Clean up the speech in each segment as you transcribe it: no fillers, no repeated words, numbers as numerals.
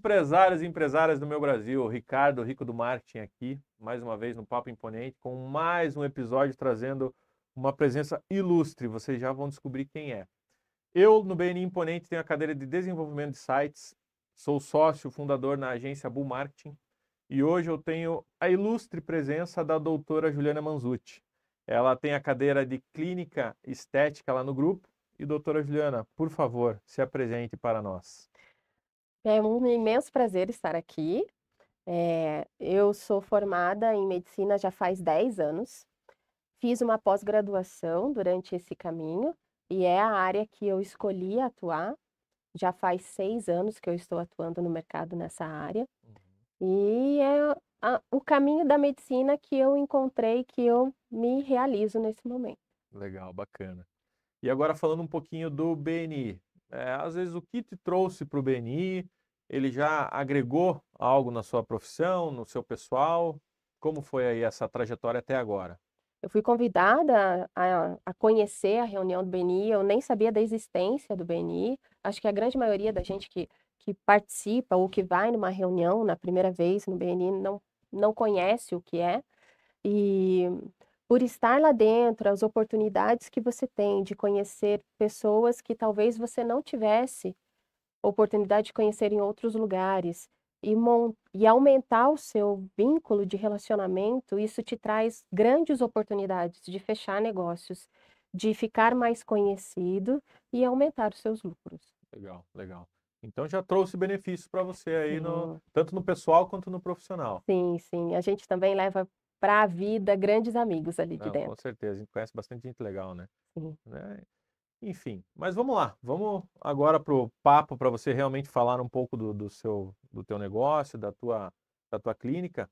empresários e empresárias do meu Brasil, Ricardo, Rico do Marketing aqui, mais uma vez no Papo Imponente, com mais um episódio trazendo uma presença ilustre, vocês já vão descobrir quem é. Eu, no BNI Imponente, tenho a cadeira de Desenvolvimento de Sites, sou sócio fundador na agência Bull Marketing e hoje eu tenho a ilustre presença da doutora Juliana Manzucci. Ela tem a cadeira de Clínica Estética lá no grupo. E doutora Juliana, por favor, se apresente para nós. É um imenso prazer estar aqui. Eu sou formada em medicina já faz 10 anos. Fiz uma pós-graduação durante esse caminho e é a área que eu escolhi atuar. Já faz 6 anos que eu estou atuando no mercado nessa área. E é o caminho da medicina que eu encontrei, que eu me realizo nesse momento. Legal, bacana. E agora falando um pouquinho do BNI. Às vezes o que te trouxe para o BNI, ele já agregou algo na sua profissão, no seu pessoal? Como foi aí essa trajetória até agora? Eu fui convidada a conhecer a reunião do BNI, eu nem sabia da existência do BNI. Acho que a grande maioria da gente que participa ou que vai numa reunião na primeira vez no BNI não conhece o que é. E por estar lá dentro, as oportunidades que você tem de conhecer pessoas que talvez você não tivesse oportunidade de conhecer em outros lugares e aumentar o seu vínculo de relacionamento, isso te traz grandes oportunidades de fechar negócios, de ficar mais conhecido e aumentar os seus lucros. Legal, legal. Então já trouxe benefícios para você aí, Sim, tanto no pessoal quanto no profissional. sim, sim. A gente também leva para a vida grandes amigos ali de Não, com dentro. certeza, a gente conhece bastante gente legal, né? Sim. Né? Enfim, mas vamos lá, vamos agora para o papo para você realmente falar um pouco do teu negócio, da tua clínica.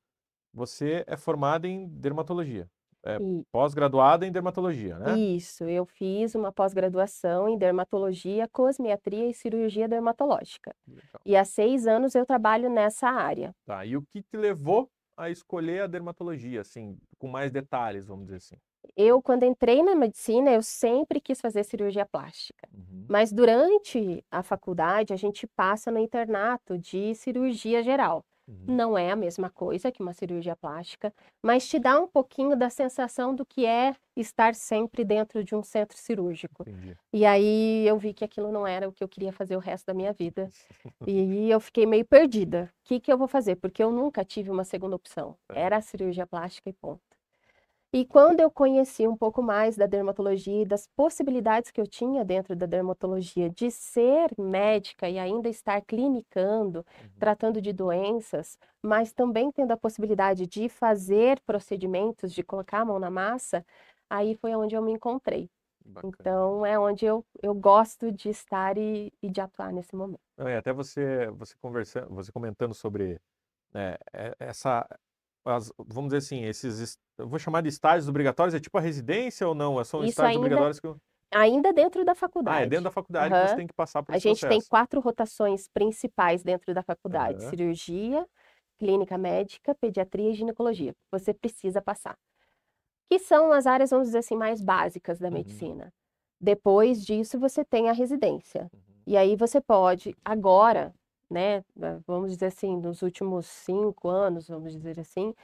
Você é formada em dermatologia, é E pós-graduada em dermatologia, né? isso, eu fiz uma pós-graduação em dermatologia, cosmetria e cirurgia dermatológica. Legal. E há 6 anos eu trabalho nessa área. Tá, e o que te levou a escolher a dermatologia, assim, com mais detalhes, vamos dizer assim? Eu, quando entrei na medicina, eu sempre quis fazer cirurgia plástica. Uhum, Mas durante a faculdade, a gente passa no internato de cirurgia geral. uhum, Não é a mesma coisa que uma cirurgia plástica, mas te dá um pouquinho da sensação do que é estar sempre dentro de um centro cirúrgico. entendi. E aí eu vi que aquilo não era o que eu queria fazer o resto da minha vida. E eu fiquei meio perdida. O que que eu vou fazer? Porque eu nunca tive uma segunda opção. Era a Aham, cirurgia plástica e ponto. E quando eu conheci um pouco mais da dermatologia e das possibilidades que eu tinha dentro da dermatologia de ser médica e ainda estar clinicando, uhum, tratando de doenças, mas também tendo a possibilidade de fazer procedimentos, de colocar a mão na massa, aí foi onde eu me encontrei. bacana. Então, é onde eu gosto de estar e de atuar nesse momento. Não, e até você conversando, você comentando sobre essa, vamos dizer assim, eu vou chamar de estágios obrigatórios, é tipo a residência ou não? São Isso estágios obrigatórios que... ainda dentro da Ah, é dentro da faculdade. faculdade que você Aham. tem que passar por A esse gente tem processo. 4 rotações principais dentro da faculdade: Aham, cirurgia, clínica médica, pediatria e ginecologia. Você precisa passar. Que são as áreas, vamos dizer assim, mais básicas da uhum, medicina. Depois disso, você tem a residência. uhum, E aí você pode, agora, né, vamos dizer assim, nos últimos 5 anos, vamos dizer assim,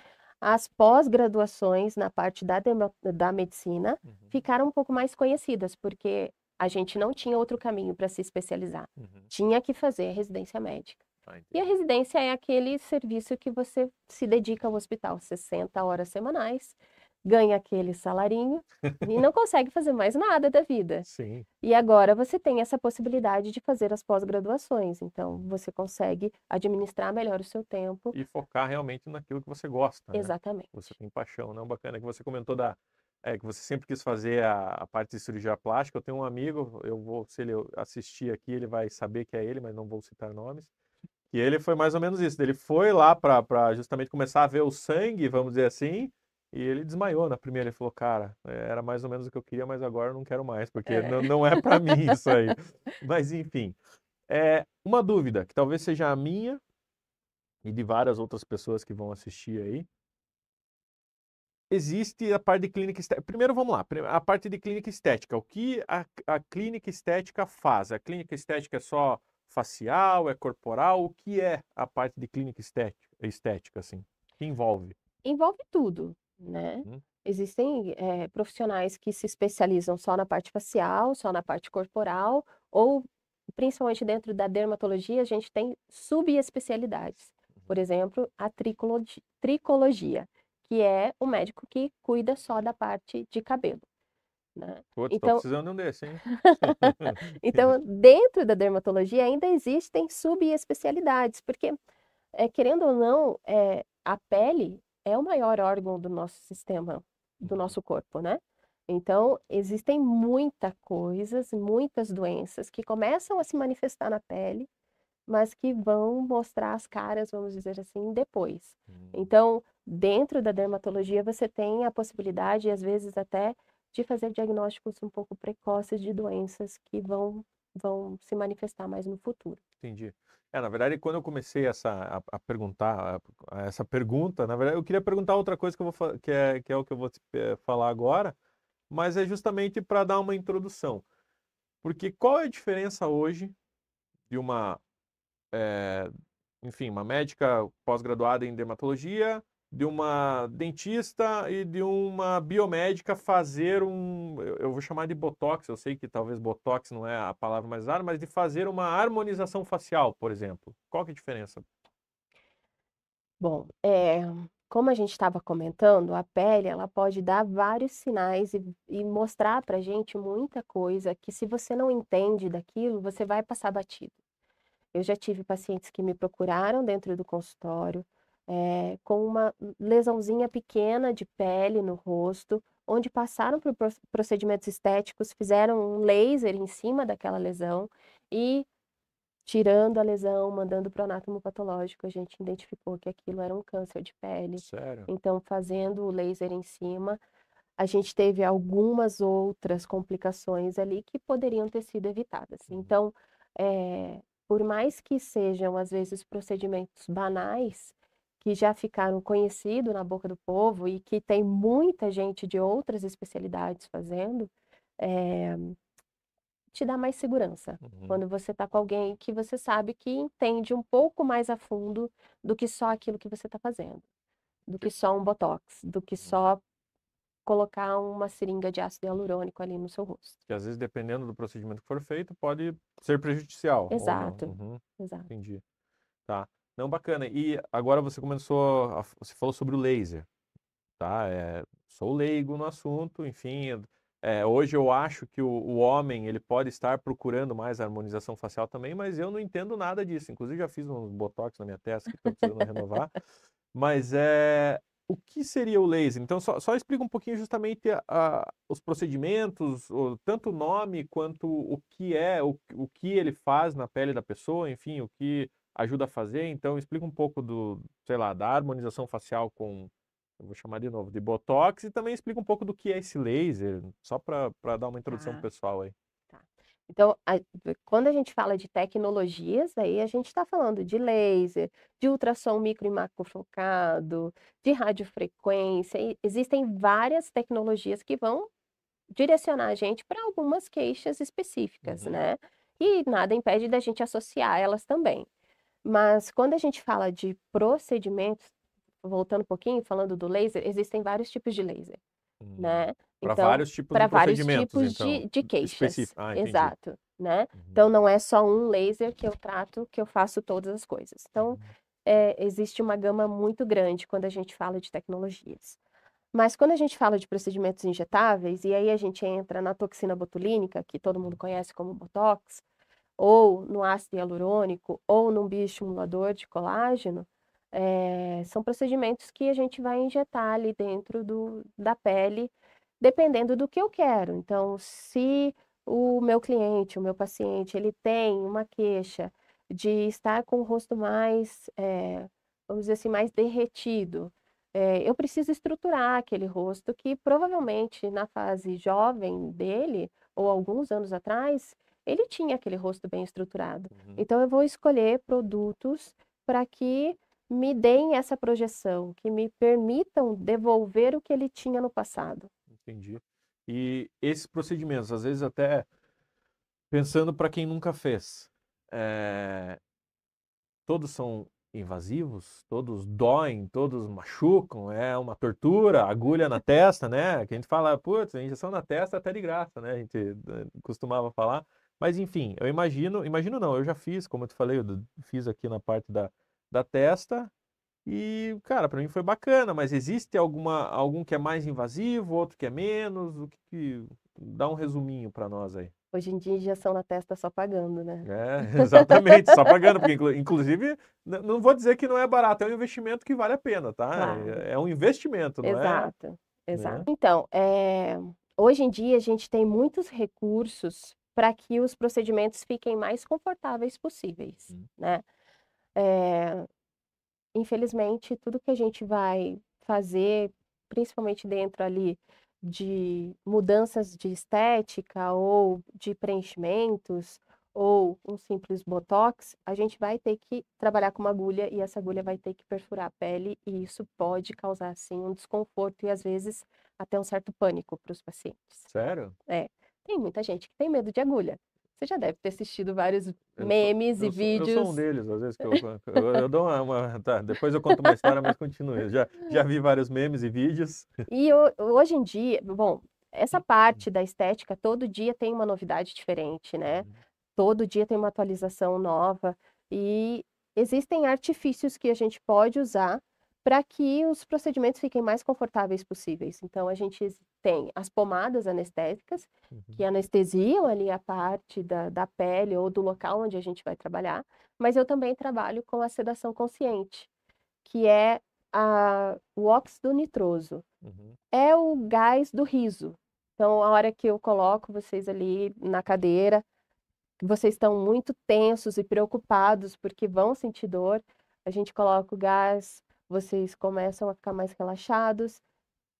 as pós-graduações na parte da medicina uhum, ficaram um pouco mais conhecidas, porque a gente não tinha outro caminho para se especializar. uhum. Tinha que fazer a residência médica. Ah, E a entendi. residência é aquele serviço que você se dedica ao hospital, 60 horas semanais, ganha aquele salarinho e não consegue fazer mais nada da vida. Sim. E agora você tem essa possibilidade de fazer as pós-graduações, então Uhum. você consegue administrar melhor o seu tempo. E focar realmente naquilo que você gosta, né? Você Exatamente. tem paixão, não? Bacana que você comentou que você sempre quis fazer a parte de cirurgia plástica. Eu tenho um amigo, se ele assistir aqui, ele vai saber que é ele, mas não vou citar nomes. E ele foi mais ou menos isso. Ele foi lá para justamente começar a ver o sangue, vamos dizer assim, e ele desmaiou na primeira. Ele falou, cara, era mais ou menos o que eu queria, mas agora eu não quero mais, porque É. não é para mim isso aí. Mas enfim, uma dúvida, que talvez seja a minha e de várias outras pessoas que vão assistir aí. Existe a parte de clínica estética. Primeiro vamos lá, a parte de clínica estética. O que a clínica estética faz? A clínica estética é só facial, é corporal? O que é a parte de clínica estética, assim? O que envolve? Envolve tudo, né? Hum, Existem profissionais que se especializam só na parte facial, só na parte corporal, ou principalmente dentro da dermatologia, a gente tem subespecialidades. Por exemplo, a tricologia, que é o médico que cuida só da parte de cabelo, né? Putz, tô Então, precisando de um desse, hein? então, dentro da dermatologia ainda existem subespecialidades, porque querendo ou não, a pele é o maior órgão do nosso sistema, do nosso corpo, né? Então, existem muitas doenças que começam a se manifestar na pele, mas que vão mostrar as caras, vamos dizer assim, depois. Hum, Então, dentro da dermatologia, você tem a possibilidade, às vezes até, de fazer diagnósticos um pouco precoces de doenças que vão se manifestar mais no futuro. entendi. Na verdade, quando eu comecei a perguntar essa pergunta, na verdade, eu queria perguntar outra coisa que eu que é o que eu vou te falar agora, mas é justamente para dar uma introdução. Porque qual é a diferença hoje de eh, enfim, uma médica pós-graduada em dermatologia, de uma dentista e de uma biomédica fazer eu vou chamar de botox, eu sei que talvez botox não é a palavra mais usada, mas de fazer uma harmonização facial, por exemplo. Qual que é a diferença? Bom, como a gente estava comentando, a pele ela pode dar vários sinais e mostrar para gente muita coisa que se você não entende daquilo, você vai passar batido. Eu já tive pacientes que me procuraram dentro do consultório, com uma lesãozinha pequena de pele no rosto, onde passaram por procedimentos estéticos, fizeram um laser em cima daquela lesão e tirando a lesão, mandando para o anatomopatológico, a gente identificou que aquilo era um câncer de pele. Sério? Então, fazendo o laser em cima, a gente teve algumas outras complicações ali que poderiam ter sido evitadas. Uhum. Então, por mais que sejam, às vezes, procedimentos banais, que já ficaram conhecidos na boca do povo e que tem muita gente de outras especialidades fazendo, eh, te dá mais segurança. Uhum. Quando você está com alguém que você sabe que entende um pouco mais a fundo do que só aquilo que você está fazendo, do que só um botox, do que Uhum. só colocar uma seringa de ácido hialurônico ali no seu rosto. Que às vezes, dependendo do procedimento que for feito, pode ser prejudicial ou não. Exato, Uhum. exato. Entendi. Tá. Não, bacana. E agora você começou, você falou sobre o laser. Tá? Sou leigo no assunto, enfim. Hoje eu acho que o homem ele pode estar procurando mais harmonização facial também, mas eu não entendo nada disso. Inclusive já fiz uns botox na minha testa que estou precisando renovar. Mas o que seria o laser? Então só explica um pouquinho justamente os procedimentos, tanto o nome quanto o que o que ele faz na pele da pessoa, enfim, o que ajuda a fazer. Então explica um pouco sei lá, da harmonização facial eu vou chamar de novo, de Botox, e também explica um pouco do que é esse laser, só para dar uma introdução pro Tá, pessoal aí. tá. Então, quando a gente fala de tecnologias, aí a gente está falando de laser, de ultrassom micro e macrofocado, de radiofrequência, e existem várias tecnologias que vão direcionar a gente para algumas queixas específicas, Uhum, né? E nada impede da gente associar elas também. Mas quando a gente fala de procedimentos, voltando um pouquinho, falando do laser, existem vários tipos de laser, né? Para Então, vários tipos de para vários procedimentos, tipos então, de queixas, específico. Ah, entendi. exato, né? Uhum, Então, não é só um laser que eu trato, que eu faço todas as coisas. Então, uhum, existe uma gama muito grande quando a gente fala de tecnologias. Mas quando a gente fala de procedimentos injetáveis, e aí a gente entra na toxina botulínica, que todo mundo conhece como Botox, ou no ácido hialurônico, ou num bioestimulador de colágeno, são procedimentos que a gente vai injetar ali dentro da pele, dependendo do que eu quero. Então, se o meu cliente, o meu paciente, ele tem uma queixa de estar com o rosto mais, vamos dizer assim, mais derretido, eu preciso estruturar aquele rosto que provavelmente na fase jovem dele, ou alguns anos atrás, ele tinha aquele rosto bem estruturado. uhum, Então eu vou escolher produtos para que me deem essa projeção, que me permitam devolver o que ele tinha no passado. entendi. E esses procedimentos, às vezes até pensando para quem nunca fez. é, todos são invasivos, todos doem, todos machucam, é uma tortura, agulha na testa, né? Que a gente fala, putz, a injeção na testa é até de graça, né? A gente costumava falar. Mas enfim, eu imagino não, eu já fiz, como eu te falei, fiz aqui na parte da testa e, cara, para mim foi bacana, mas existe algum que é mais invasivo, outro que é menos? Dá um resuminho para nós aí. Hoje em dia, injeção na testa só pagando, né? É, exatamente, só pagando, porque inclusive, não vou dizer que não é barato, é um investimento que vale a pena, tá? Claro, É um investimento, não é? exato, exato. Né? Então, hoje em dia a gente tem muitos recursos para que os procedimentos fiquem mais confortáveis possíveis, Hum. né? Infelizmente, tudo que a gente vai fazer, principalmente dentro ali de mudanças de estética ou de preenchimentos ou um simples botox, a gente vai ter que trabalhar com uma agulha e essa agulha vai ter que perfurar a pele e isso pode causar, sim, um desconforto e às vezes até um certo pânico para os pacientes. Sério? É, tem muita gente que tem medo de agulha. Você já deve ter assistido vários Eu sou, memes e eu sou um vídeos. deles, às vezes que eu dou Tá, depois eu conto uma história, mas continue. Já vi vários memes e vídeos. E hoje em dia, bom, essa parte da estética, todo dia tem uma novidade diferente, né? Uhum. Todo dia tem uma atualização nova e existem artifícios que a gente pode usar para que os procedimentos fiquem mais confortáveis possíveis. Então, a gente tem as pomadas anestésicas, que Uhum. anestesiam ali a parte da pele ou do local onde a gente vai trabalhar, mas eu também trabalho com a sedação consciente, que é o óxido nitroso. Uhum. É o gás do riso. Então, a hora que eu coloco vocês ali na cadeira, que vocês estão muito tensos e preocupados porque vão sentir dor, a gente coloca o gás, vocês começam a ficar mais relaxados,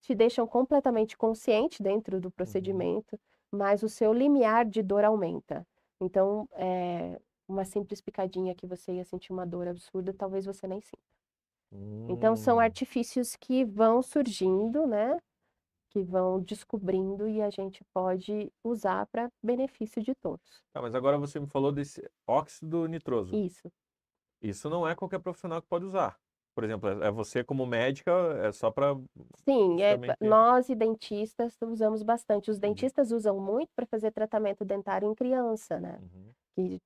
te deixam completamente consciente dentro do Uhum. procedimento, mas o seu limiar de dor aumenta. Então, uma simples picadinha que você ia sentir uma dor absurda, talvez você nem sinta. Então, são Hum. artifícios que vão surgindo, né? Que vão descobrindo e a gente pode usar para benefício de todos. Tá, mas agora você me falou desse óxido nitroso. Isso. Isso não é qualquer profissional que pode usar. Por exemplo, é você como médica, é só para Sim, justamente. nós e dentistas usamos bastante. Os Uhum. dentistas usam muito para fazer tratamento dentário em criança, né? Uhum. E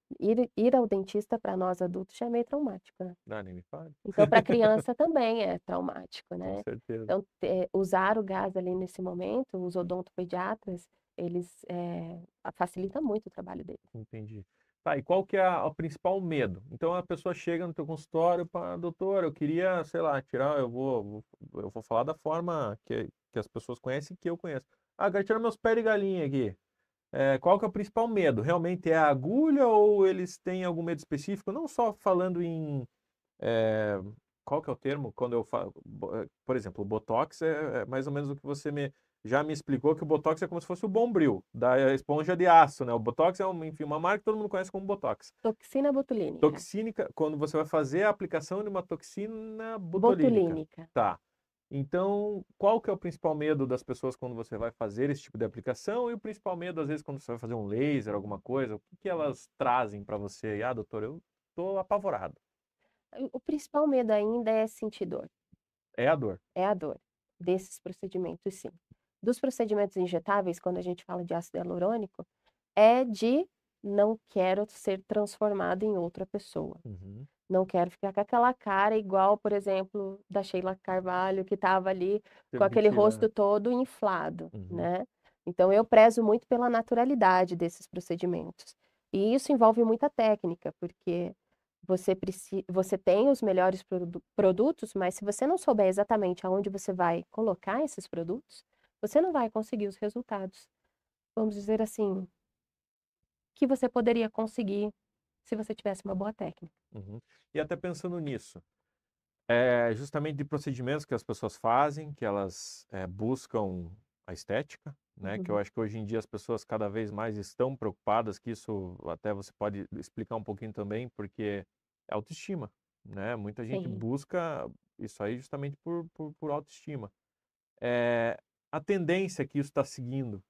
ir ao dentista para nós adultos já é meio traumático, né? Ah, nem me fale. Então, para criança também é traumático, Com né? certeza. Então, usar o gás ali nesse momento, os odontopediatras, eles facilita muito o trabalho deles. Entendi. Tá, e qual que é o principal medo? Então a pessoa chega no teu consultório para, doutor, eu queria, sei lá, tirar, eu vou falar da forma que as pessoas conhecem e que eu conheço. Ah, eu quero tirar meus pés de galinha aqui. Qual que é o principal medo? Realmente é a agulha ou eles têm algum medo específico? Não só falando em, é, qual que é o termo? Quando eu falo, por exemplo, o Botox é mais ou menos o que você já me explicou, que o Botox é como se fosse o Bombril, da esponja de aço, né? O Botox é, enfim, uma marca que todo mundo conhece como Botox. Toxina botulínica. Toxínica, quando você vai fazer a aplicação de uma toxina botulínica. Botulínica. Tá. Então, qual que é o principal medo das pessoas quando você vai fazer esse tipo de aplicação e o principal medo, às vezes, quando você vai fazer um laser, alguma coisa, o que que elas trazem para você? Ah, doutor, eu tô apavorado. O principal medo ainda é sentir dor, É a dor. é a dor desses procedimentos, sim. Dos procedimentos injetáveis, quando a gente fala de ácido hialurônico, é de não quero ser transformado em outra pessoa. Uhum. Não quero ficar com aquela cara igual, por exemplo, da Sheila Carvalho, que estava ali com Teve que aquele tirar. rosto todo inflado, Uhum. né? Então, eu prezo muito pela naturalidade desses procedimentos. E isso envolve muita técnica, porque você tem os melhores produtos, mas se você não souber exatamente aonde você vai colocar esses produtos, você não vai conseguir os resultados, vamos dizer assim, que você poderia conseguir se você tivesse uma boa técnica. Uhum. E até pensando nisso, justamente de procedimentos que as pessoas fazem, que elas buscam a estética, né? Que eu Uhum. acho que hoje em dia as pessoas cada vez mais estão preocupadas, que isso até você pode explicar um pouquinho também, porque é autoestima, né? Muita gente Sim. busca isso aí justamente por autoestima. É, a tendência que isso está seguindo,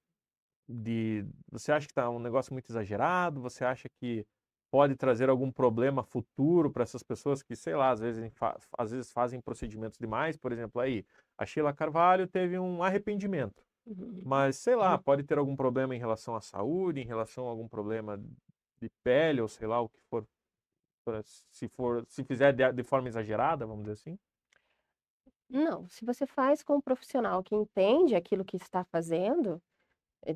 você acha que está um negócio muito exagerado? Você acha que pode trazer algum problema futuro para essas pessoas que, sei lá, às vezes fazem procedimentos demais. Por exemplo, aí, a Sheila Carvalho teve um arrependimento. Uhum. Mas, sei lá, pode ter algum problema em relação à saúde, em relação a algum problema de pele, ou sei lá, o que for, se fizer de forma exagerada, vamos dizer assim. Não, se você faz com um profissional que entende aquilo que está fazendo,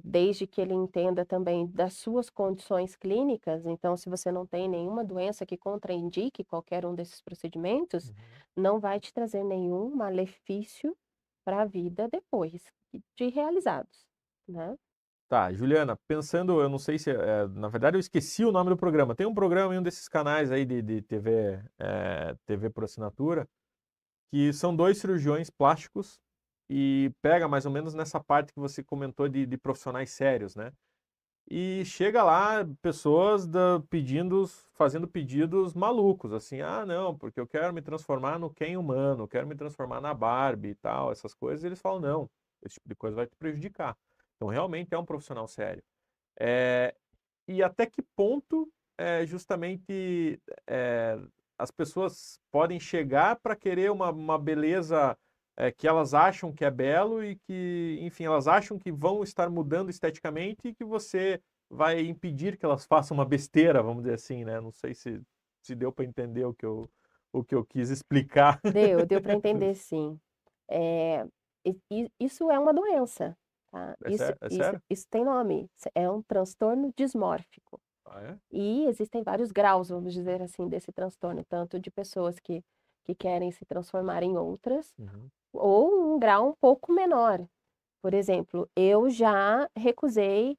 desde que ele entenda também das suas condições clínicas, então se você não tem nenhuma doença que contraindique qualquer um desses procedimentos, não vai te trazer nenhum malefício para a vida depois de realizados, né? Tá, Juliana, pensando, eu não sei se, na verdade eu esqueci o nome do programa. Tem um programa em um desses canais aí de TV, TV por assinatura, que são dois cirurgiões plásticos e pega mais ou menos nessa parte que você comentou de profissionais sérios, né? E chega lá pessoas fazendo pedidos malucos, assim, ah, não, porque eu quero me transformar no Ken humano, eu quero me transformar na Barbie e tal, essas coisas, e eles falam, não, esse tipo de coisa vai te prejudicar. Então, realmente é um profissional sério. É, e até que ponto justamente é, as pessoas podem chegar para querer uma beleza que elas acham que é belo e que, enfim, elas acham que vão estar mudando esteticamente e que você vai impedir que elas façam uma besteira, vamos dizer assim, né? Não sei se deu para entender o que eu quis explicar. Deu para entender, sim. É, isso é uma doença, tá? É sério? É sério? Isso tem nome, é um transtorno dismórfico. Ah, é? E existem vários graus, vamos dizer assim, desse transtorno, tanto de pessoas que querem se transformar em outras, Uhum. ou um grau um pouco menor. Por exemplo, eu já recusei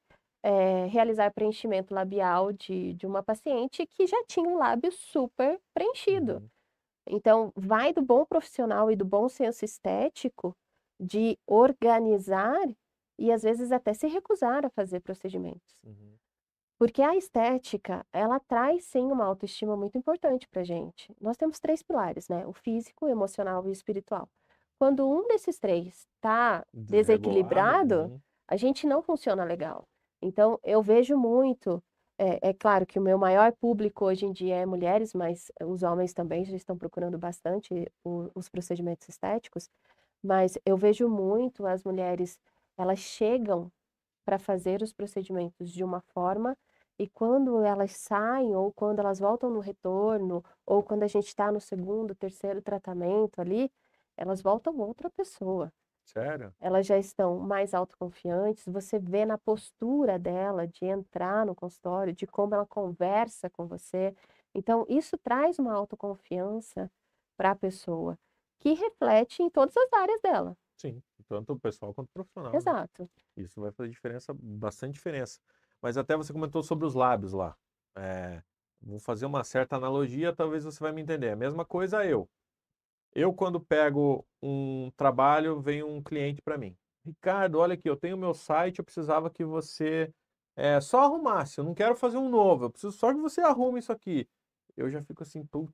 realizar preenchimento labial de uma paciente que já tinha um lábio super preenchido. Uhum. Então, vai do bom profissional e do bom senso estético de organizar e às vezes até se recusar a fazer procedimentos. Uhum. Porque a estética, ela traz sim uma autoestima muito importante pra gente. Nós temos 3 pilares, né? O físico, o emocional e o espiritual. Quando um desses 3 está Desregulado? desequilibrado, Uhum. a gente não funciona legal. Então, eu vejo muito, é claro que o meu maior público hoje em dia é mulheres, mas os homens também já estão procurando bastante os procedimentos estéticos, mas eu vejo muito as mulheres, elas chegam para fazer os procedimentos de uma forma, e quando elas saem, ou quando elas voltam no retorno, ou quando a gente está no segundo, terceiro tratamento ali, elas voltam outra pessoa. Sério? Elas já estão mais autoconfiantes, você vê na postura dela de entrar no consultório, de como ela conversa com você. Então, isso traz uma autoconfiança para a pessoa, que reflete em todas as áreas dela. Sim, tanto o pessoal quanto o profissional, né? Exato. Isso vai fazer diferença, bastante diferença. Mas até você comentou sobre os lábios lá. Vou fazer uma certa analogia, talvez você vai me entender. A mesma coisa eu. Eu, quando pego um trabalho, vem um cliente para mim. Ricardo, olha aqui, eu tenho meu site, eu precisava que você só arrumasse. Eu não quero fazer um novo, eu preciso só que você arrume isso aqui. Eu já fico assim, puxa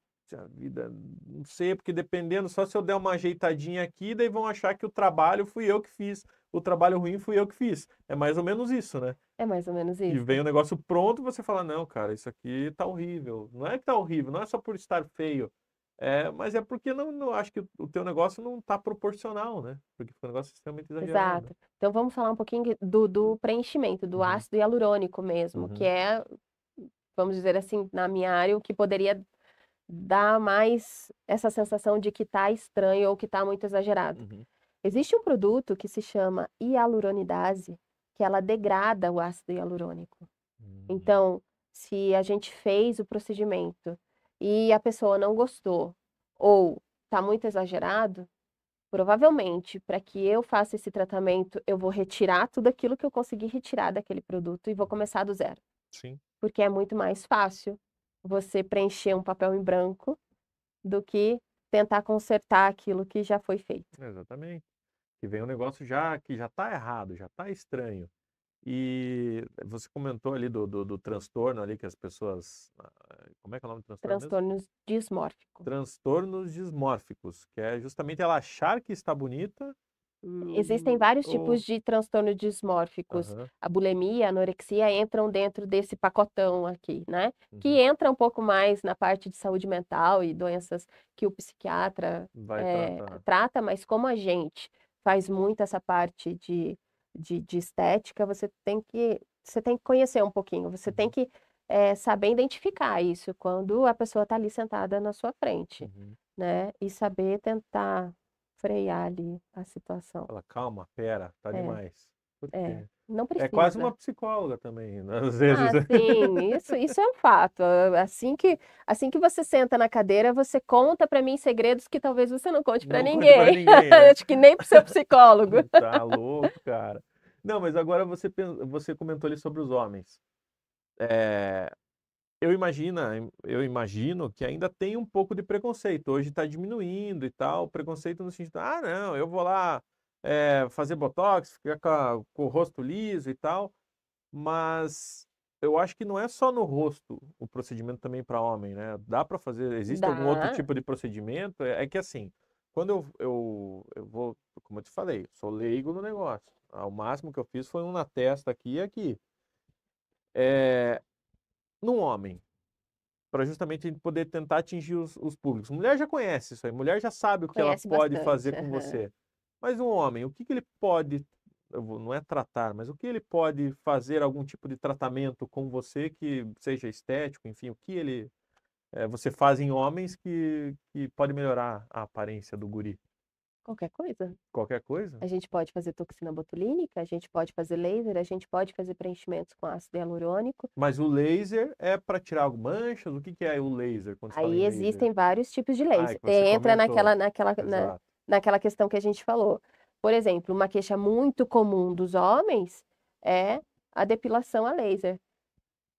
vida, não sei, porque dependendo, só se eu der uma ajeitadinha aqui, daí vão achar que o trabalho fui eu que fiz. O trabalho ruim fui eu que fiz. É mais ou menos isso, né? É mais ou menos E isso. vem o negócio pronto e você fala, não, cara, isso aqui tá horrível. Não é que tá horrível, não é só por estar feio. Mas é porque não acho que o teu negócio não tá proporcional, né? Porque fica um negócio extremamente exagerado. Exato. Então vamos falar um pouquinho do preenchimento, do Uhum, ácido hialurônico mesmo, que uhum, é, vamos dizer assim, na minha área, o que poderia dar mais essa sensação de que tá estranho ou que tá muito exagerado. uhum, Existe um produto que se chama hialuronidase, que ela degrada o ácido hialurônico. uhum. Então, se a gente fez o procedimento e a pessoa não gostou ou tá muito exagerado, provavelmente, para que eu faça esse tratamento, eu vou retirar tudo aquilo que eu consegui retirar daquele produto e vou começar do zero. Sim, Porque é muito mais fácil você preencher um papel em branco do que tentar consertar aquilo que já foi feito. exatamente. Que vem um negócio já que já tá errado, já tá estranho. E você comentou ali do transtorno ali que as pessoas. Como é que é o nome do transtorno mesmo? Transtornos dismórficos. Transtornos dismórficos, que é justamente ela achar que está bonita Existem vários Ou... tipos de transtornos dismórficos. Aham, A bulimia, a anorexia entram dentro desse pacotão aqui, né? Que uhum. entra um pouco mais na parte de saúde mental e doenças que o psiquiatra Vai tratar. trata, mas como a gente faz muito essa parte de estética, você tem que conhecer um pouquinho, você tem Uhum, que saber identificar isso quando a pessoa está ali sentada na sua frente, uhum. né? E saber tentar frear ali a situação. Fala, calma, pera, tá É, demais. Porque não é quase precisa. uma psicóloga também, né? Às vezes. Ah, sim, isso é um fato. Assim que você senta na cadeira, você conta para mim segredos que talvez você não conte para Não conte pra ninguém. ninguém, né? Acho que nem pro seu psicólogo. Tá louco, cara. Não, mas agora você comentou ali sobre os homens. É, eu imagino que ainda tem um pouco de preconceito. Hoje está diminuindo e tal, preconceito no sentido, ah, não, eu vou lá fazer botox, ficar com o rosto liso e tal, mas eu acho que não é só no rosto o procedimento também para homem, né? Dá para fazer, existe algum outro Dá. tipo de procedimento? É que assim, quando eu vou, como eu te falei, sou leigo no negócio. Ah, o máximo que eu fiz foi um na testa aqui e aqui. É, num homem, para justamente a gente poder tentar atingir os públicos. Mulher já conhece isso aí, mulher já sabe o que ela Conhece pode fazer bastante. com Aham. você. Mas um homem, o que que ele pode, não é tratar, mas o que ele pode fazer algum tipo de tratamento com você que seja estético, enfim, o que você faz em homens que pode melhorar a aparência do guri? Qualquer coisa. Qualquer coisa? A gente pode fazer toxina botulínica, a gente pode fazer laser, a gente pode fazer preenchimentos com ácido hialurônico. Mas o laser é para tirar manchas? O que que é o laser quando se fala em Aí laser? existem vários tipos de Ah, é laser. que você Entra comentou. na, Exato. naquela questão que a gente falou. Por exemplo, uma queixa muito comum dos homens é a depilação a laser.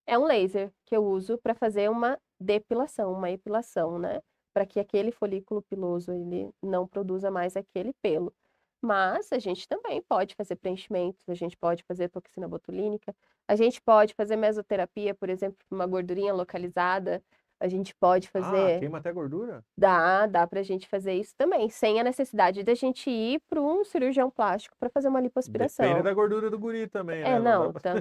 É um laser que eu uso para fazer uma depilação, uma epilação, né? Para que aquele folículo piloso ele não produza mais aquele pelo. Mas a gente também pode fazer preenchimentos, a gente pode fazer toxina botulínica, a gente pode fazer mesoterapia, por exemplo, para uma gordurinha localizada, a gente pode Ah, fazer, queima até gordura? dá para a gente fazer isso também, sem a necessidade da gente ir para um cirurgião plástico para fazer uma Depende lipoaspiração. da gordura do guri também, né? Não dá Não, pra...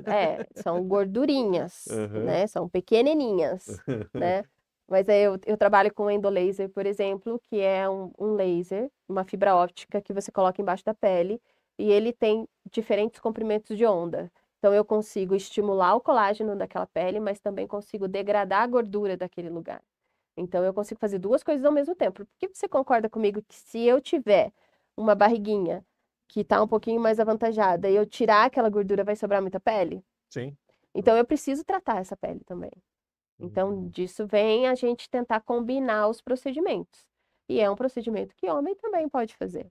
são gordurinhas, Aham. né? São pequenininhas, né? Mas aí eu trabalho com endolaser, por exemplo, que é um laser, uma fibra óptica que você coloca embaixo da pele e ele tem diferentes comprimentos de onda. Então eu consigo estimular o colágeno daquela pele, mas também consigo degradar a gordura daquele lugar. Então eu consigo fazer duas coisas ao mesmo tempo. Por que você concorda comigo que se eu tiver uma barriguinha que está um pouquinho mais avantajada e eu tirar aquela gordura, vai sobrar muita pele? Sim. Então eu preciso tratar essa pele também. Então Hum. disso vem a gente tentar combinar os procedimentos. E é um procedimento que homem também pode fazer.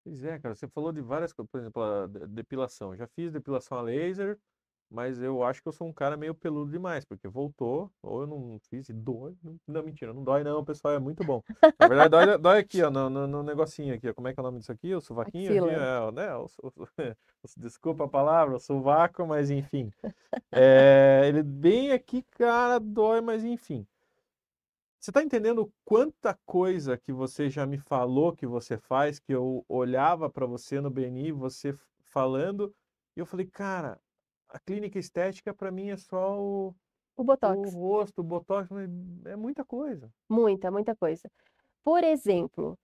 Pois é, cara, você falou de várias coisas, por exemplo, a depilação. Eu já fiz depilação a laser, mas eu acho que eu sou um cara meio peludo demais, porque voltou, ou eu não fiz e dói. Não, não, mentira, não dói não, pessoal, é muito bom. Na verdade, dói aqui, ó, no negocinho aqui, ó. Como é que é o nome disso aqui? O sovaquinho aqui, Axila. né? Desculpa a palavra, o sovaco, mas enfim. Ele bem aqui, cara, dói, mas enfim. Você está entendendo quanta coisa que você já me falou que você faz, que eu olhava para você no BNI, você falando, e eu falei, cara, a clínica estética para mim é só O o botox. rosto, o botox, mas é muita coisa. Muita coisa. Por exemplo,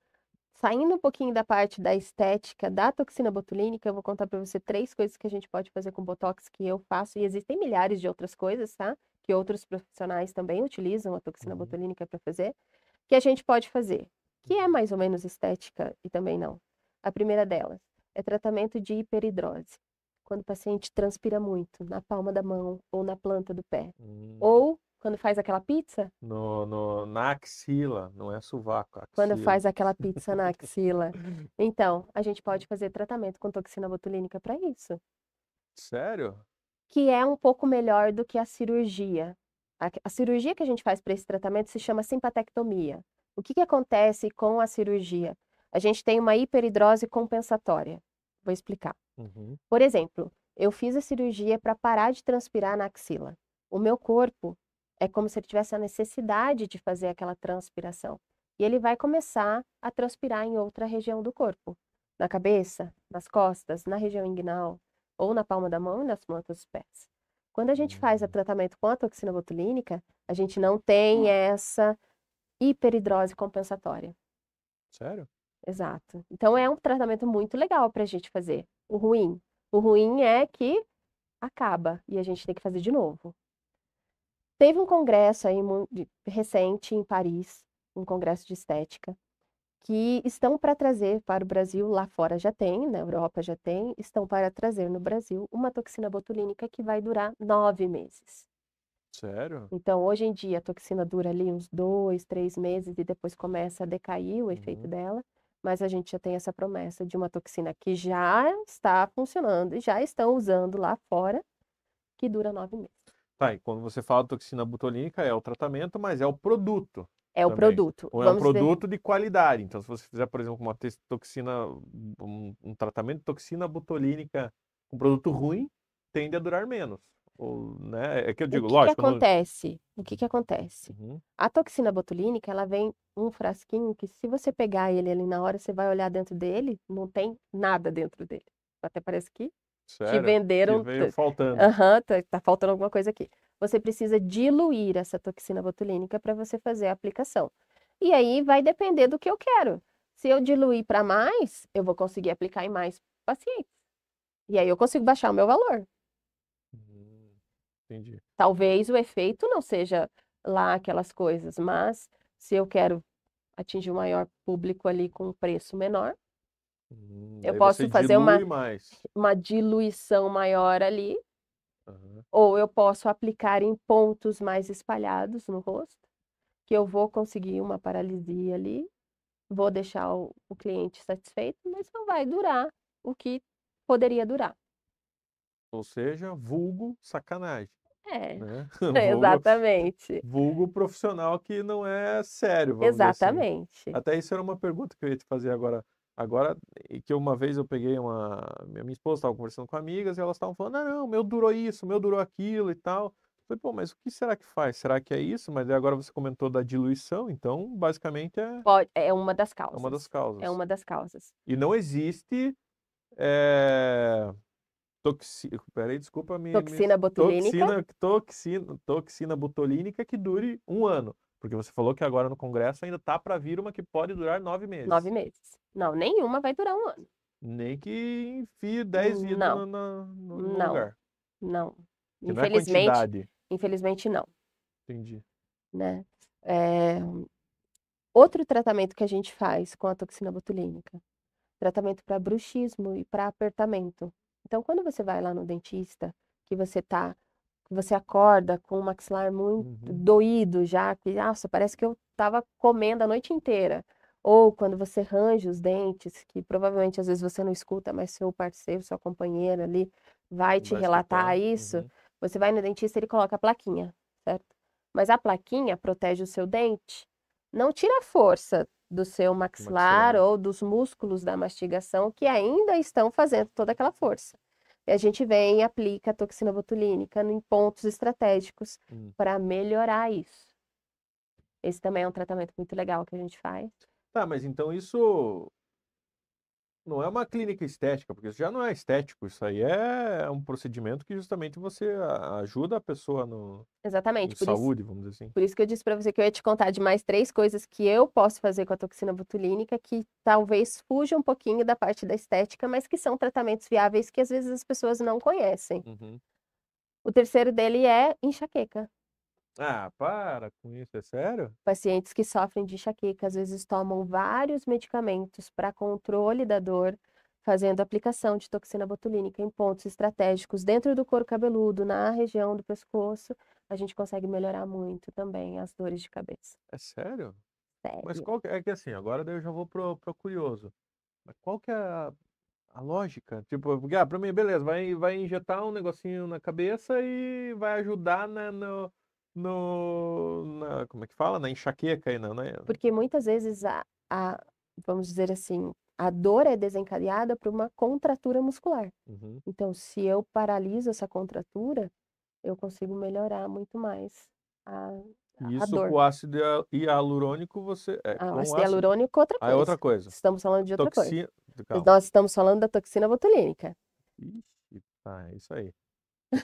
saindo um pouquinho da parte da estética da toxina botulínica, eu vou contar para você três coisas que a gente pode fazer com botox que eu faço, e existem milhares de outras coisas, tá? Que outros profissionais também utilizam a toxina Uhum, botulínica para fazer, que a gente pode fazer, que é uhum. mais ou menos estética e também não. A primeira delas é tratamento de hiperidrose, quando o paciente transpira muito na palma da mão ou na planta do pé, Hum. ou quando faz aquela pizza. Na axila, não é sovaco, Quando axila. faz aquela pizza na axila. Então, a gente pode fazer tratamento com toxina botulínica para isso, Sério? que é um pouco melhor do que a cirurgia. A cirurgia que a gente faz para esse tratamento se chama simpatectomia. O que que acontece com a cirurgia? A gente tem uma hiperidrose compensatória. Vou explicar. Uhum. Por exemplo, eu fiz a cirurgia para parar de transpirar na axila. O meu corpo é como se ele tivesse a necessidade de fazer aquela transpiração. E ele vai começar a transpirar em outra região do corpo. na cabeça, nas costas, na região inguinal, ou na palma da mão e nas plantas dos pés. Quando a gente faz o tratamento com a toxina botulínica, a gente não tem essa hiperidrose compensatória. Sério? Exato. Então é um tratamento muito legal para a gente fazer. O ruim é que acaba e a gente tem que fazer de novo. Teve um congresso aí recente em Paris, um congresso de estética, que estão para trazer para o Brasil, lá fora já tem, na Europa já tem, estão para trazer no Brasil uma toxina botulínica que vai durar 9 meses. Sério? Então, hoje em dia, a toxina dura ali uns 2, 3 meses e depois começa a decair o efeito dela, mas a gente já tem essa promessa de uma toxina que já está funcionando e já estão usando lá fora, que dura 9 meses. Tá, e quando você fala toxina botulínica, é o tratamento, mas é o produto É o também. produto. Ou é um Vamos dizer, produto de qualidade. Então, se você fizer, por exemplo, uma toxina, um tratamento de toxina botulínica com produto ruim, tende a durar menos. Ou, né? É que eu o digo, que que lógico, não... acontece? O que que acontece? Uhum, A toxina botulínica, ela vem um frasquinho que se você pegar ele ali na hora, você vai olhar dentro dele, não tem nada dentro dele. Até parece que te sério? Que venderam. veio faltando. Aham, tá faltando alguma coisa aqui. Você precisa diluir essa toxina botulínica para você fazer a aplicação. E aí vai depender do que eu quero. Se eu diluir para mais, eu vou conseguir aplicar em mais pacientes. E aí eu consigo baixar o meu valor. Hum, entendi. Talvez o efeito não seja lá aquelas coisas, mas se eu quero atingir um maior público ali com um preço menor, eu Daí você posso fazer dilui mais. uma diluição maior ali, Aham. ou eu posso aplicar em pontos mais espalhados no rosto, que eu vou conseguir uma paralisia ali, vou deixar o cliente satisfeito, mas não vai durar o que poderia durar. Ou seja, vulgo sacanagem, É, né? Vulgo, exatamente. vulgo profissional que não é sério, vamos dizer assim. Exatamente. Até isso era uma pergunta que eu ia te fazer agora. Agora, e que uma vez eu peguei uma. Minha esposa estava conversando com amigas e elas estavam falando: ah, não, o meu durou isso, o meu durou aquilo e tal. Eu falei, pô, mas o que será que faz? Será que é isso? Mas aí agora você comentou da diluição, então basicamente É uma das é uma das causas. É causas. uma das causas. E não existe. É, Peraí, desculpa, Toxina botulínica, toxina botulínica que dure um ano. Porque você falou que agora no Congresso ainda tá para vir uma que pode durar 9 9 meses. meses. Não, nenhuma vai durar um ano. Nem que enfie 10 vidros Não, no não, lugar. não. Que não é Infelizmente, quantidade. infelizmente não, Entendi. né? É, outro tratamento que a gente faz com a toxina botulínica, tratamento para bruxismo e para apertamento. Então, quando você vai lá no dentista, que que você acorda com o maxilar muito Uhum. doído já, que, nossa, parece que eu estava comendo a noite inteira. Ou quando você range os dentes, que provavelmente às vezes você não escuta, mas seu parceiro, sua companheira ali vai te Vai relatar escutar. isso. Uhum. Você vai no dentista, ele coloca a plaquinha, certo? Mas a plaquinha protege o seu dente, não tira a força do seu maxilar Maxilar. ou dos músculos da mastigação que ainda estão fazendo toda aquela força. E a gente vem e aplica a toxina botulínica em pontos estratégicos Hum. para melhorar isso. Esse também é um tratamento muito legal que a gente faz. Tá, mas então isso não é uma clínica estética, porque isso já não é estético. Isso aí é um procedimento que justamente você ajuda a pessoa em Exatamente, saúde, vamos dizer assim. por isso que eu disse para você que eu ia te contar de mais 3 coisas que eu posso fazer com a toxina botulínica, que talvez fuja um pouquinho da parte da estética, mas que são tratamentos viáveis que às vezes as pessoas não conhecem. Uhum. O terceiro dele é enxaqueca. Ah, para com isso, é sério? Pacientes que sofrem de enxaqueca, às vezes tomam vários medicamentos para controle da dor, fazendo aplicação de toxina botulínica em pontos estratégicos dentro do couro cabeludo, na região do pescoço, a gente consegue melhorar muito também as dores de cabeça. É sério? Mas Sério. qual que é que assim, agora daí eu já vou pro curioso. Mas qual que é a lógica? Tipo, porque, pra mim, beleza, vai injetar um negocinho na cabeça e vai ajudar como é que fala? Na enxaqueca aí, não, né? Porque muitas vezes vamos dizer assim, a dor é desencadeada por uma contratura muscular. Uhum. Então, se eu paraliso essa contratura, eu consigo melhorar muito mais a, E a isso dor. com ácido hialurônico, você... O com ácido hialurônico é outra é outra coisa. coisa. Estamos falando de outra coisa. Toxina... Calma. Nós estamos falando da toxina botulínica, Ixi, tá, é isso aí.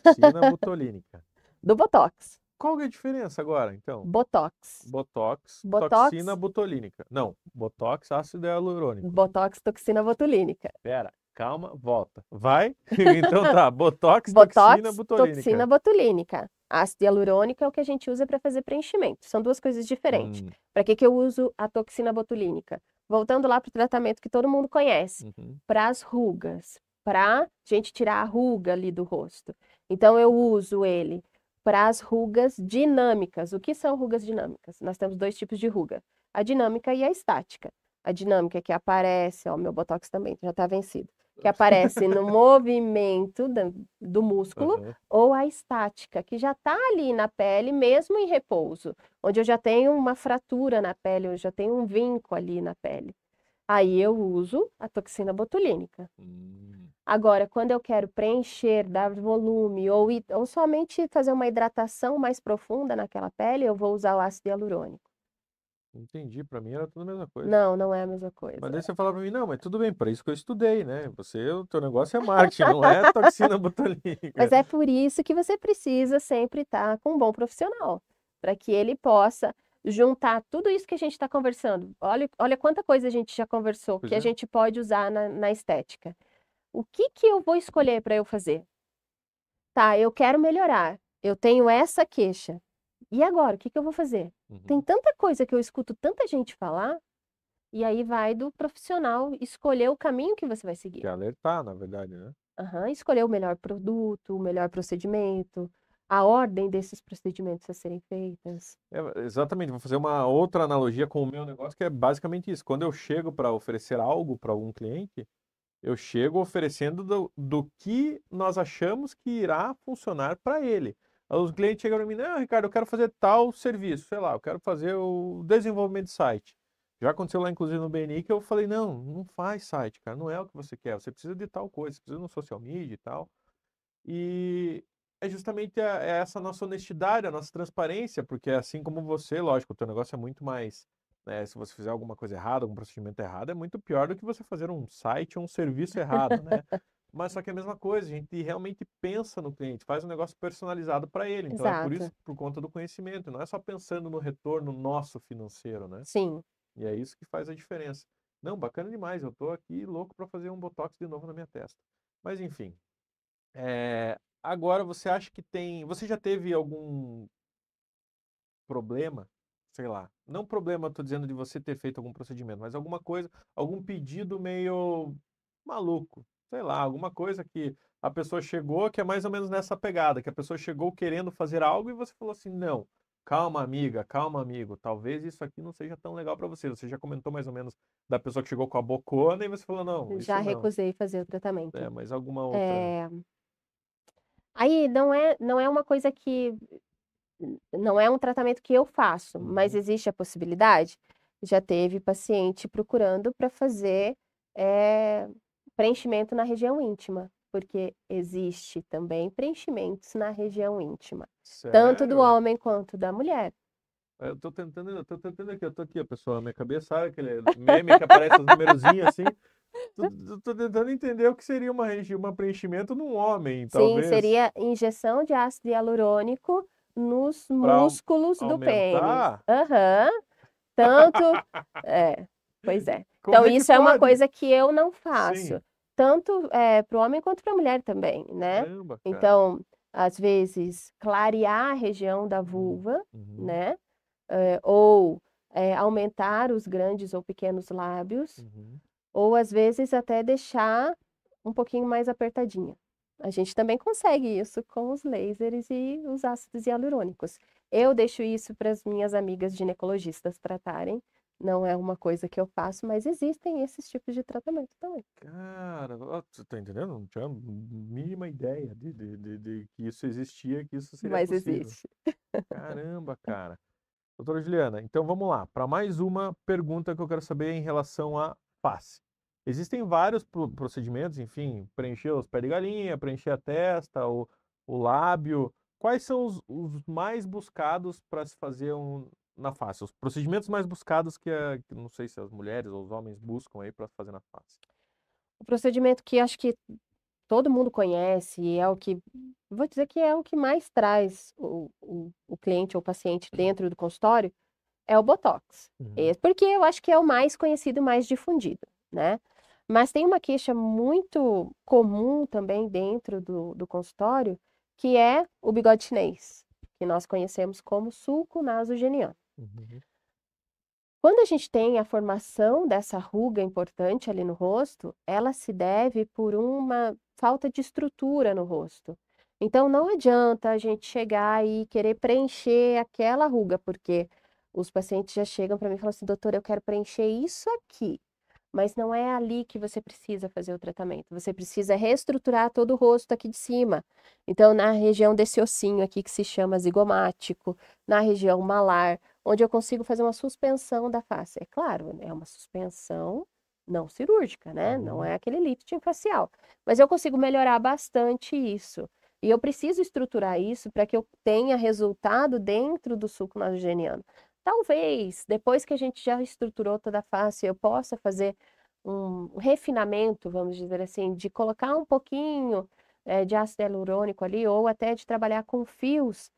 Toxina botulínica. do Botox. Qual que é a diferença agora, então? Botox. Botox, Botox, toxina botulínica. Não, Botox, ácido hialurônico. Botox, toxina botulínica. Pera, calma, volta. Vai? Então tá, Botox, toxina Botox, botulínica. toxina botulínica. Ácido hialurônico é o que a gente usa para fazer preenchimento. São duas coisas diferentes. Para que eu uso a toxina botulínica? Voltando lá para o tratamento que todo mundo conhece. Para as rugas. Para gente tirar a ruga ali do rosto. Então, eu uso ele para as rugas dinâmicas. O que são rugas dinâmicas? Nós temos dois tipos de ruga. A dinâmica e a estática. A dinâmica é que aparece, ó, meu Botox também já está vencido. Que aparece no movimento do músculo, ou a estática, que já está ali na pele, mesmo em repouso, onde eu já tenho uma fratura na pele, eu já tenho um vinco ali na pele. Aí eu uso a toxina botulínica. Agora, quando eu quero preencher, dar volume, ou somente fazer uma hidratação mais profunda naquela pele, eu vou usar o ácido hialurônico. Entendi, pra mim era tudo a mesma coisa. Não, não é a mesma coisa. Mas daí você fala pra mim, não, mas tudo bem, para isso que eu estudei, né? O teu negócio é marketing, não é toxina botulínica. Mas é por isso que você precisa sempre estar com um bom profissional, para que ele possa juntar tudo isso que a gente está conversando. Olha quanta coisa a gente já conversou, Pois que a é. gente pode usar na estética. O que eu vou escolher para eu fazer? Tá, eu quero melhorar, eu tenho essa queixa. E agora, o que eu vou fazer? Tem tanta coisa que eu escuto tanta gente falar, e aí vai do profissional escolher o caminho que você vai seguir. Que é alertar, na verdade, né? Escolher o melhor produto, o melhor procedimento, a ordem desses procedimentos a serem feitas. Exatamente, vou fazer uma outra analogia com o meu negócio, que é basicamente isso. Quando eu chego para oferecer algo para algum cliente, eu chego oferecendo do que nós achamos que irá funcionar para ele. Aí os clientes chegam para mim, não, Ricardo, eu quero fazer tal serviço, sei lá, eu quero fazer o desenvolvimento de site. Já aconteceu lá, inclusive, no BNI, que eu falei, não faz site, cara, não é o que você quer, você precisa de tal coisa, você precisa no social media e tal. E é justamente essa nossa honestidade, a nossa transparência, porque assim como você, lógico, o teu negócio é muito mais, né, se você fizer alguma coisa errada, algum procedimento errado, é muito pior do que você fazer um site ou um serviço errado, né? Mas só que é a mesma coisa, a gente realmente pensa no cliente, faz um negócio personalizado para ele. Então é por isso, Exato. por conta do conhecimento, não é só pensando no retorno nosso financeiro, né? Sim. E é isso que faz a diferença. Não, bacana demais, eu tô aqui louco para fazer um botox de novo na minha testa. Mas enfim, agora você acha que você já teve algum problema, sei lá, não problema, tô dizendo de você ter feito algum procedimento, mas alguma coisa, algum pedido meio maluco, sei lá, alguma coisa que a pessoa chegou, que é mais ou menos nessa pegada, que a pessoa chegou querendo fazer algo e você falou assim, não, calma amiga, calma amigo, talvez isso aqui não seja tão legal para você. Você já comentou mais ou menos da pessoa que chegou com a bocona e você falou, não, Já isso não. recusei fazer o tratamento. Mas alguma outra... Aí não é uma coisa que... Não é um tratamento que eu faço, mas existe a possibilidade. Já teve paciente procurando para fazer preenchimento na região íntima, porque existe também preenchimentos na região íntima, tanto do Sério? homem quanto da mulher. Eu tô tentando aqui, eu tô aqui, pessoal, minha cabeça, sabe aquele meme que aparece os numerozinhos assim? Tô tentando entender o que seria um preenchimento num homem, Sim, talvez, seria injeção de ácido hialurônico nos para músculos do pênis. aumentar. Tanto, pois é. Como Então, é que isso é uma pode? coisa que eu não Sim, faço, tanto para o homem quanto para a mulher também, né? caramba, cara. Então, às vezes, clarear a região da vulva, né? Ou aumentar os grandes ou pequenos lábios, ou às vezes até deixar um pouquinho mais apertadinha. A gente também consegue isso com os lasers e os ácidos hialurônicos. Eu deixo isso para as minhas amigas ginecologistas tratarem. Não é uma coisa que eu faço, mas existem esses tipos de tratamento também. Cara, ó, você tá entendendo? Não tinha a mínima ideia de que isso existia, que isso seria Mas possível. existe. Caramba, cara. Doutora Juliana, então vamos lá, para mais uma pergunta que eu quero saber em relação à face. Existem vários procedimentos, enfim, preencher os pés de galinha, preencher a testa, o lábio. quais são os mais buscados para se fazer na face? Os procedimentos mais buscados que não sei se as mulheres ou os homens buscam aí para fazer na face. O procedimento que acho que todo mundo conhece e é o que vou dizer que é o que mais traz o cliente ou o paciente dentro do consultório, é o botox. Uhum. Porque eu acho que é o mais conhecido e mais difundido, né. Mas tem uma queixa muito comum também dentro do consultório, que é o bigode chinês, que nós conhecemos como sulco nasogeniano. Uhum. Quando a gente tem a formação dessa ruga importante ali no rosto, ela se deve por uma falta de estrutura no rosto. Então não adianta a gente chegar e querer preencher aquela ruga, porque os pacientes já chegam para mim e falam assim: doutor, eu quero preencher isso aqui, mas não é ali que você precisa fazer o tratamento. Você precisa reestruturar todo o rosto aqui de cima. Então, na região desse ossinho aqui que se chama zigomático, na região malar, onde eu consigo fazer uma suspensão da face. É claro, é uma suspensão não cirúrgica, né? Não Uhum. é aquele lifting facial. Mas eu consigo melhorar bastante isso. E eu preciso estruturar isso para que eu tenha resultado dentro do sulco nasogeniano. Talvez, depois que a gente já estruturou toda a face, eu possa fazer um refinamento, vamos dizer assim, de colocar um pouquinho de ácido hialurônico ali, ou até de trabalhar com fios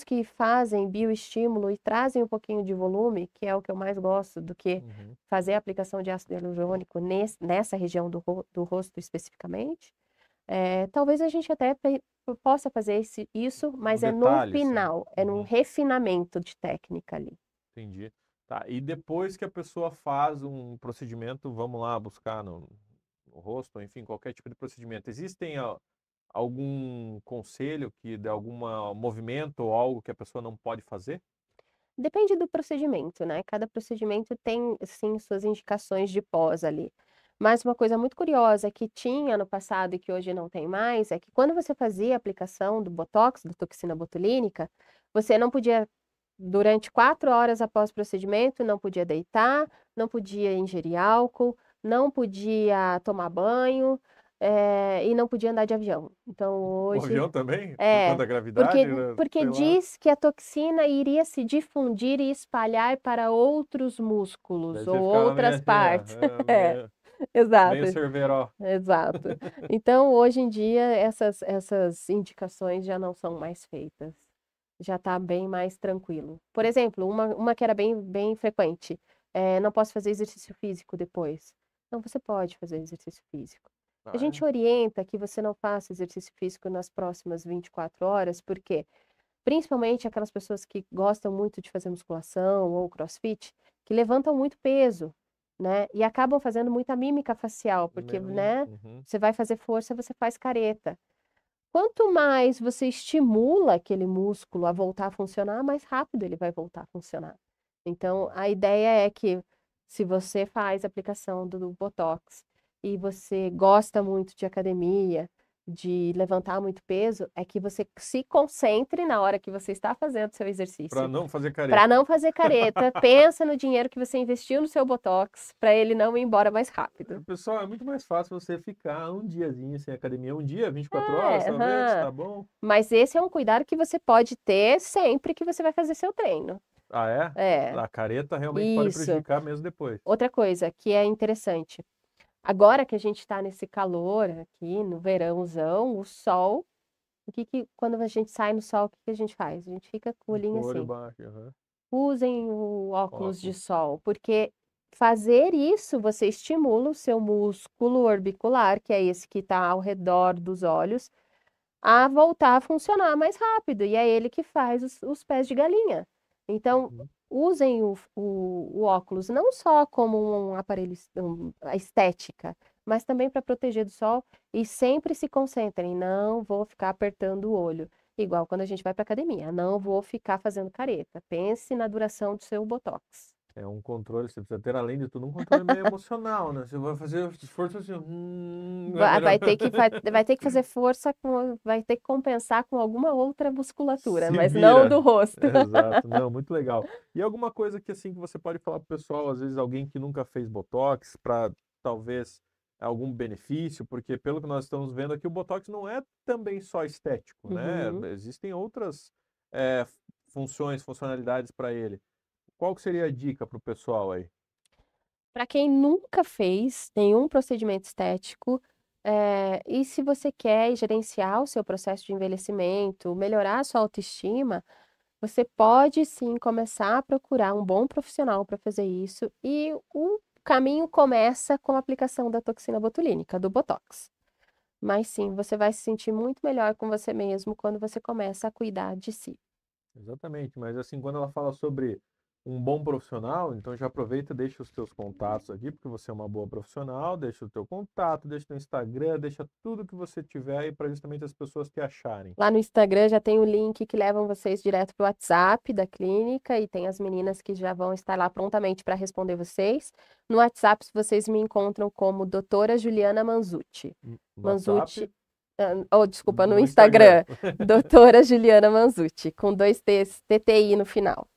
que fazem bioestímulo e trazem um pouquinho de volume, que é o que eu mais gosto do que Uhum. fazer a aplicação de ácido hialurônico nessa região do rosto especificamente. Talvez a gente até possa fazer isso, No mas é no detalhe, assim. final, é num Uhum. refinamento de técnica ali. Entendi. Tá, e depois que a pessoa faz um procedimento, vamos lá buscar no rosto, ou enfim, qualquer tipo de procedimento, existem algum conselho que de algum movimento ou algo que a pessoa não pode fazer? Depende do procedimento, né, cada procedimento tem, sim, suas indicações de pós ali. Mas uma coisa muito curiosa que tinha no passado e que hoje não tem mais, é que quando você fazia a aplicação do botox, da toxina botulínica, você não podia durante 4 horas após o procedimento, não podia deitar, não podia ingerir álcool, não podia tomar banho, e não podia andar de avião. Então O hoje avião também? Por conta é, da gravidade, né? porque Sei lá. diz que a toxina iria se difundir e espalhar para outros músculos Daí ou você ficava meio outras assim, ó, partes. É, meio, exato, meio Cerveró. exato. Então, hoje em dia, essas indicações já não são mais feitas. Já está bem mais tranquilo. Por exemplo, uma que era bem frequente, não posso fazer exercício físico depois. Não, você pode fazer exercício físico. A Ah, é? gente orienta que você não faça exercício físico nas próximas 24 horas, porque principalmente aquelas pessoas que gostam muito de fazer musculação ou crossfit, que levantam muito peso, né? E acabam fazendo muita mímica facial, porque, né? Uhum. Você vai fazer força, você faz careta. Quanto mais você estimula aquele músculo a voltar a funcionar, mais rápido ele vai voltar a funcionar. Então, a ideia é que se você faz a aplicação do Botox e você gosta muito de academia, de levantar muito peso, é que você se concentre na hora que você está fazendo seu Pra exercício. não fazer Para careta. não fazer careta, pensa no dinheiro que você investiu no seu Botox, para ele não ir embora mais rápido. Pessoal, é muito mais fácil você ficar um diazinho sem academia, um dia, 24 horas, É, talvez, aham. tá bom? Mas esse é um cuidado que você pode ter sempre que você vai fazer seu treino. Ah, é? É, A careta realmente pode isso. prejudicar mesmo depois. Outra coisa que é interessante, agora que a gente está nesse calor aqui, no verãozão, o sol, quando a gente sai no sol, o que que a gente faz? A gente fica com o Com olhinho o olho assim. baixo, aham. Usem o óculos de Óculos. sol, porque fazer isso você estimula o seu músculo orbicular, que é esse que está ao redor dos olhos, a voltar a funcionar mais rápido, e é ele que faz os pés de galinha. Então, Uhum. usem o óculos não só como um aparelho a estética, mas também para proteger do sol e sempre se concentrem, não vou ficar apertando o olho. Igual quando a gente vai para academia, não vou ficar fazendo careta. Pense na duração do seu botox. É um controle, você precisa ter, além de tudo, um controle meio emocional, né? Você vai fazer esforço assim, é Vai, melhor. vai ter que fazer força vai ter que compensar com alguma outra musculatura, Se mas não vira. do rosto. Exato. Não, muito legal. E alguma coisa que assim que você pode falar pro pessoal, às vezes alguém que nunca fez botox, para talvez algum benefício? Porque pelo que nós estamos vendo aqui, o Botox não é também só estético, né? Uhum. Existem outras é, funções, funcionalidades para ele. Qual que seria a dica para o pessoal aí? Para quem nunca fez nenhum procedimento estético, e se você quer gerenciar o seu processo de envelhecimento, melhorar a sua autoestima, você pode sim começar a procurar um bom profissional para fazer isso, e o caminho começa com a aplicação da toxina botulínica, do Botox. Mas sim, você vai se sentir muito melhor com você mesmo quando você começa a cuidar de si. Exatamente, mas assim, quando ela fala sobre um bom profissional, então já aproveita e deixa os teus contatos aqui, porque você é uma boa profissional, deixa o teu contato, deixa o teu Instagram, deixa tudo que você tiver aí para justamente as pessoas te acharem. Lá no Instagram já tem o link que levam vocês direto para o WhatsApp da clínica e tem as meninas que já vão estar lá prontamente para responder vocês. No WhatsApp vocês me encontram como doutora Juliana Manzucci. No WhatsApp, Manzucci, oh, desculpa, no no Instagram. Instagram, doutora Juliana Manzucci, com 2 T's, TTI no final.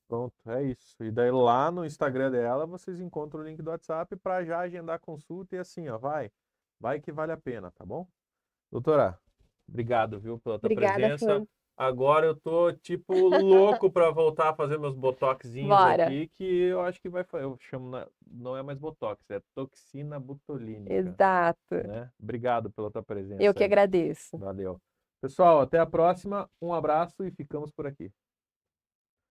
Pronto, é isso. E daí lá no Instagram dela vocês encontram o link do WhatsApp para já agendar a consulta e assim, ó, vai que vale a pena, tá bom? Doutora, obrigado, viu, pela tua Obrigada, presença. Fran. Agora eu tô, tipo, louco para voltar a fazer meus botoxinhos Bora. aqui, que eu acho que eu chamo, não é mais botox, é toxina botulínica, Exato. né? Obrigado pela tua Eu presença que aí. agradeço. Valeu. Pessoal, até a próxima. Um abraço e ficamos por aqui.